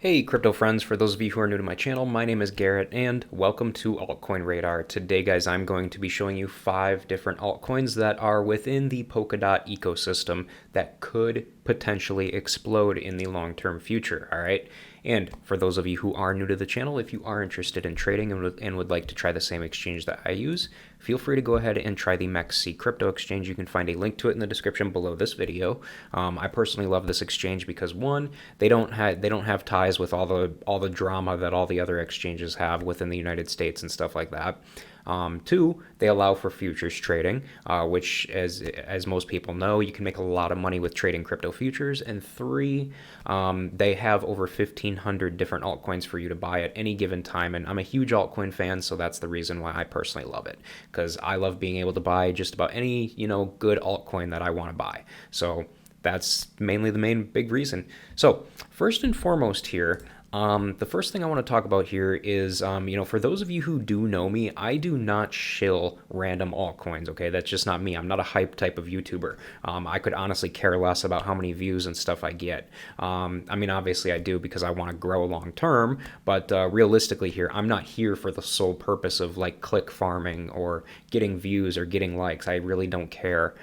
Hey crypto friends, for those of you who are new to my channel, my name is Garrett and welcome to Altcoin Radar. Today guys, I'm going to be showing you 5 different altcoins that are within the Polkadot ecosystem that could potentially explode in the long-term future, all right? And for those of you who are new to the channel, if you are interested in trading and would like to try the same exchange that I use, feel free to go ahead and try the MEXC crypto exchange. You can find a link to it in the description below this video. I personally love this exchange because one, they don't have ties with all the drama that all the other exchanges have within the United States and stuff like that. Two, they allow for futures trading, which, as most people know, you can make a lot of money with trading crypto futures. And three, they have over 1,500 different altcoins for you to buy at any given time. And I'm a huge altcoin fan, so that's the reason why I personally love it, because I love being able to buy just about any good altcoin that I want to buy. So that's mainly the main big reason. So first and foremost here, the first thing I want to talk about here is, for those of you who do know me, I do not shill random altcoins, okay? That's just not me. I'm not a hype type of YouTuber. I could honestly care less about how many views and stuff I get. I mean, obviously I do because I want to grow long term, but realistically here, I'm not here for the sole purpose of like click farming or getting views or getting likes. I really don't care.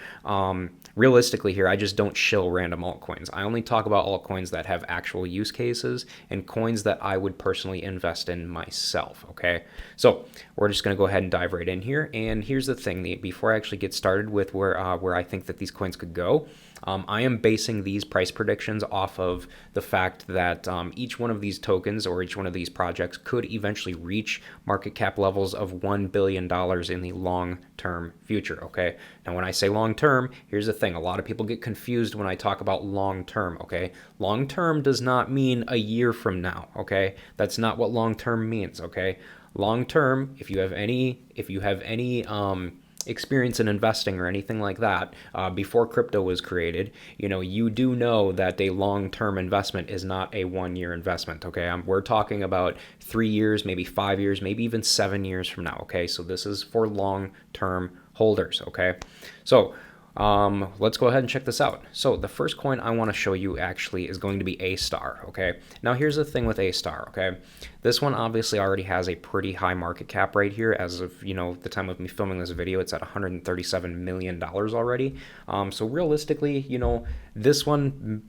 Realistically here, I just don't shill random altcoins. I only talk about altcoins that have actual use cases and coins that I would personally invest in myself, okay? So we're just going to go ahead and dive right in here. And here's the thing, before I actually get started with where I think that these coins could go, I am basing these price predictions off of the fact that each one of these tokens or each one of these projects could eventually reach market cap levels of $1 billion in the long-term future, okay? Now, when I say long-term, here's the thing. A lot of people get confused when I talk about long-term, okay? Long-term does not mean a year from now, okay? That's not what long-term means, okay? Long-term, if you have any experience in investing or anything like that, before crypto was created, you do know that a long-term investment is not a one-year investment, okay? We're talking about 3 years, maybe 5 years, maybe even 7 years from now, okay? So this is for long-term holders, okay? So let's go ahead and check this out. So the first coin I want to show you actually is going to be A-Star, okay? Now here's the thing with A-Star, okay? This one obviously already has a pretty high market cap right here. As of, the time of me filming this video, it's at $137 million already. So realistically, this one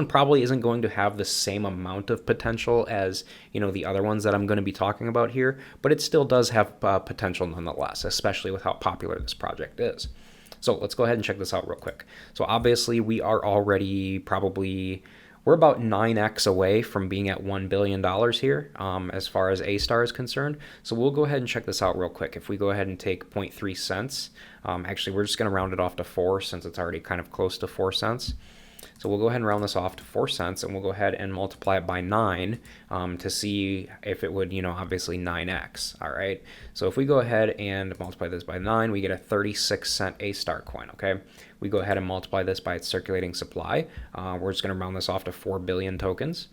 probably isn't going to have the same amount of potential as, the other ones that I'm going to be talking about here, but it still does have potential nonetheless, especially with how popular this project is. So let's go ahead and check this out real quick. So obviously we are already we're about 9x away from being at $1 billion here as far as A-Star is concerned. So we'll go ahead and check this out real quick. If we go ahead and take 0.3 cents, actually we're just going to round it off to 4 since it's already kind of close to 4 cents. So we'll go ahead and round this off to 4 cents, and we'll go ahead and multiply it by 9 to see if it would, obviously 9x. All right. So if we go ahead and multiply this by 9, we get a 36-cent A-Star coin. Okay. We go ahead and multiply this by its circulating supply. We're just going to round this off to 4 billion tokens.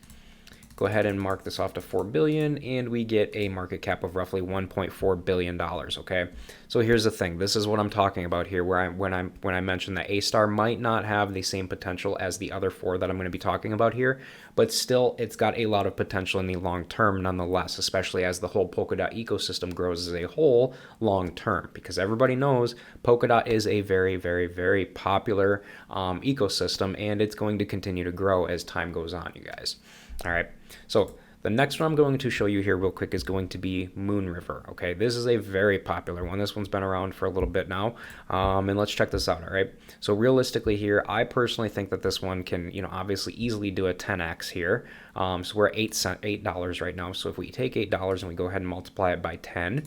Go ahead and mark this off to 4 billion, and we get a market cap of roughly $1.4 billion, okay? So here's the thing. This is what I'm talking about here, when I mentioned that A-Star might not have the same potential as the other 4 that I'm going to be talking about here, but still it's got a lot of potential in the long term nonetheless, especially as the whole Polkadot ecosystem grows as a whole long term, because everybody knows Polkadot is a very, very, very popular ecosystem, and it's going to continue to grow as time goes on, you guys. All right, so the next one I'm going to show you here real quick is going to be Moon River, okay? This is a very popular one. This one's been around for a little bit now, and let's check this out, all right? So realistically here, I personally think that this one can, obviously easily do a 10x here. So we're at $8 right now. So if we take $8 and we go ahead and multiply it by 10,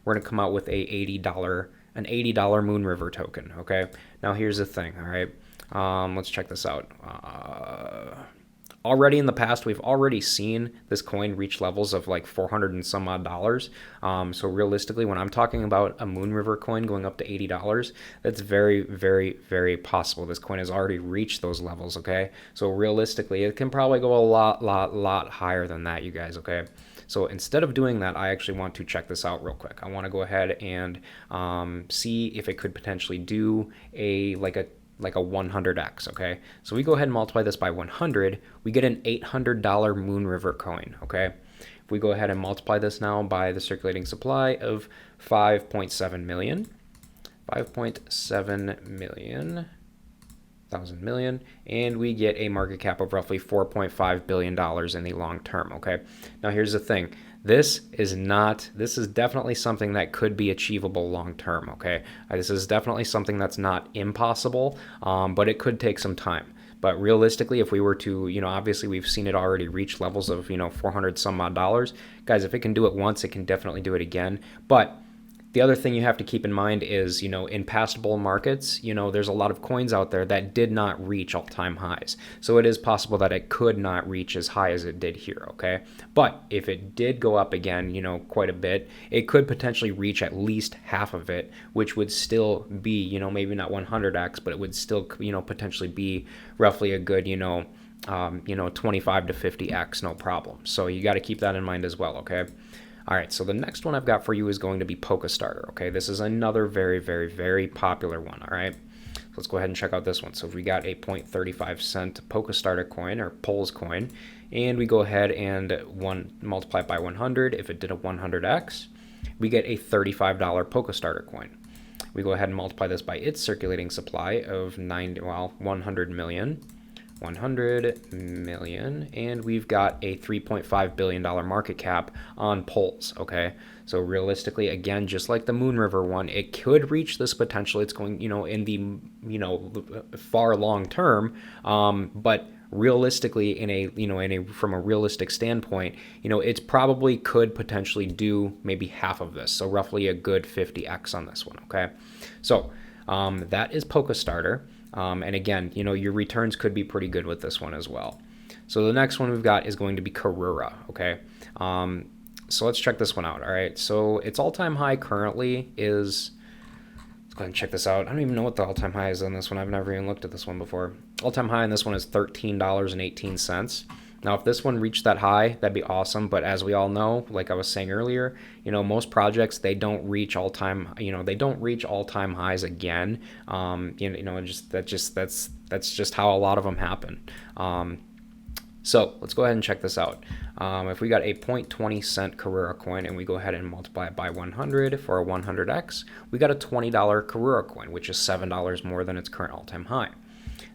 we're gonna come out with an $80 Moon River token, okay? Now here's the thing, all right? Let's check this out. Already in the past, we've already seen this coin reach levels of like 400 and some odd dollars. So realistically, when I'm talking about a Moon River coin going up to $80, that's very, very, very possible. This coin has already reached those levels, okay? So realistically, it can probably go a lot higher than that, you guys, okay? So instead of doing that, I actually want to check this out real quick. I want to go ahead and see if it could potentially do a like a 100x, okay? So we go ahead and multiply this by 100, we get an $800 Moon River coin, okay? If we go ahead and multiply this now by the circulating supply of 5.7 million, 5.7 million, thousand million, and we get a market cap of roughly $4.5 billion in the long term, okay? Now here's the thing. This is definitely something that could be achievable long term, okay? This is definitely something that's not impossible, but it could take some time. But realistically, if we were to, obviously we've seen it already reach levels of, 400 some odd dollars. Guys, if it can do it once, it can definitely do it again. But the other thing you have to keep in mind is, in past bull markets, there's a lot of coins out there that did not reach all-time highs. So it is possible that it could not reach as high as it did here, okay? But if it did go up again, quite a bit, it could potentially reach at least half of it, which would still be, maybe not 100x, but it would still, potentially be roughly a good, 25 to 50x, no problem. So you got to keep that in mind as well, okay? All right, so the next one I've got for you is going to be Polkastarter, okay? This is another very, very, very popular one, all right? So let's go ahead and check out this one. So if we got a 0.35 cent Polkastarter coin or Pol's coin, and we go ahead and multiply it by 100, if it did a 100x, we get a $35 Polkastarter coin. We go ahead and multiply this by its circulating supply of 100 million. 100 million, and we've got a $3.5 billion market cap on Pols, okay? So realistically, again, just like the Moon River one, it could reach this potential. It's going, in the, far long term, but realistically, from a realistic standpoint, it's probably could potentially do maybe half of this, so roughly a good 50x on this one, okay? So that is Polkastarter. And again, your returns could be pretty good with this one as well. So the next one we've got is going to be Karura, okay? So let's check this one out, all right? So its all-time high currently is, let's go ahead and check this out. I don't even know what the all-time high is on this one. I've never even looked at this one before. All-time high on this one is $13.18. Now, if this one reached that high, that'd be awesome. But as we all know, like I was saying earlier, most projects, they don't reach all-time highs again. That's just how a lot of them happen. So let's go ahead and check this out. If we got a 0.20 cent Karura coin and we go ahead and multiply it by 100 for a 100x, we got a $20 Karura coin, which is $7 more than its current all-time high.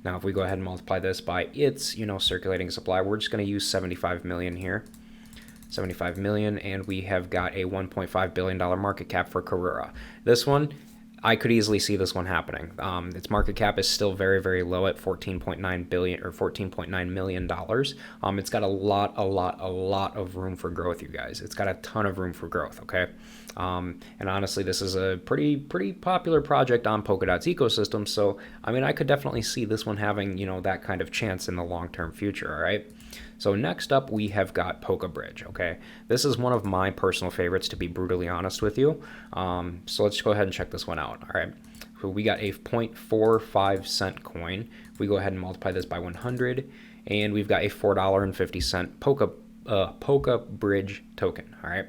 Now, if we go ahead and multiply this by its, circulating supply, we're just going to use 75 million here. 75 million, and we have got a $1.5 billion market cap for Karura. This one, I could easily see this one happening. Its market cap is still very, very low at $14.9 billion or $14.9 million. It's got a lot of room for growth, you guys. It's got a ton of room for growth, okay? And honestly, this is a pretty popular project on Polkadot's ecosystem. So, I could definitely see this one having, that kind of chance in the long-term future, all right? So next up, we have got Polkabridge, okay? This is one of my personal favorites, to be brutally honest with you. So let's go ahead and check this one out, all right? So we got a 0.45 cent coin. We go ahead and multiply this by 100, and we've got a $4.50 Polkabridge token, all right?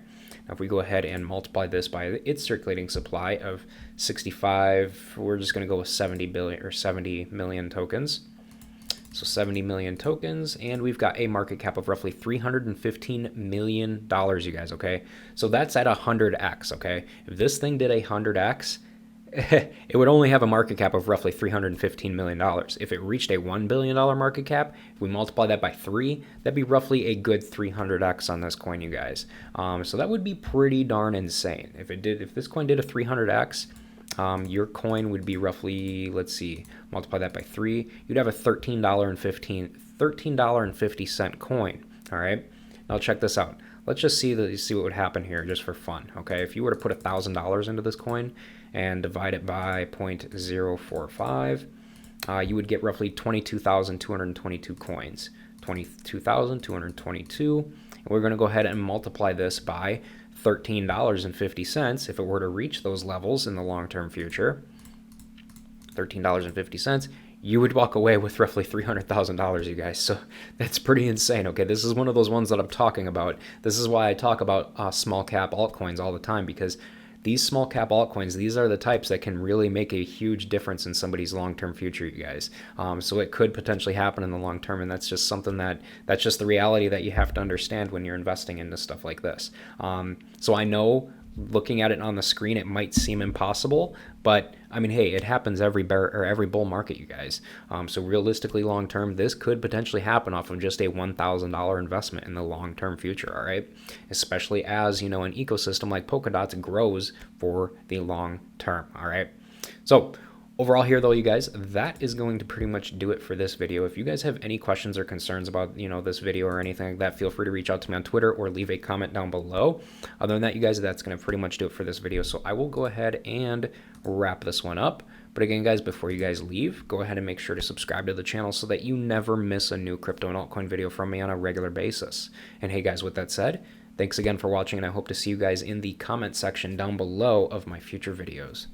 Now, if we go ahead and multiply this by its circulating supply of 65, we're just going to go with 70 million tokens. So 70 million tokens, and we've got a market cap of roughly $315 million, you guys, okay? So that's at 100x, okay? If this thing did 100x, it would only have a market cap of roughly $315 million. If it reached a $1 billion market cap, if we multiply that by 3, that'd be roughly a good 300x on this coin, you guys. So that would be pretty darn insane. If this coin did a 300x, your coin would be roughly, let's see, multiply that by 3, you'd have a $13.50 coin, all right? Now check this out. Let's just see what would happen here just for fun, okay? If you were to put $1,000 into this coin and divide it by 0.045, you would get roughly 22,222 coins. 22,222, and we're going to go ahead and multiply this by $13.50 if it were to reach those levels in the long-term future. $13.50, you would walk away with roughly $300,000, you guys. So that's pretty insane, okay? This is one of those ones that I'm talking about. This is why I talk about small cap altcoins all the time, because these small cap altcoins, these are the types that can really make a huge difference in somebody's long-term future, you guys. So it could potentially happen in the long term, and that's just something that's just the reality that you have to understand when you're investing into stuff like this. So I know, looking at it on the screen, it might seem impossible, but I mean, hey, it happens every bear or every bull market, you guys. So realistically, long term, this could potentially happen off of just a $1,000 investment in the long term future. All right, especially as an ecosystem like Polkadot grows for the long term. All right, so overall here though, you guys, that is going to pretty much do it for this video. If you guys have any questions or concerns about this video or anything like that, feel free to reach out to me on Twitter or leave a comment down below. Other than that, you guys, that's going to pretty much do it for this video. So I will go ahead and wrap this one up. But again, guys, before you guys leave, go ahead and make sure to subscribe to the channel so that you never miss a new crypto and altcoin video from me on a regular basis. And hey guys, with that said, thanks again for watching, and I hope to see you guys in the comment section down below of my future videos.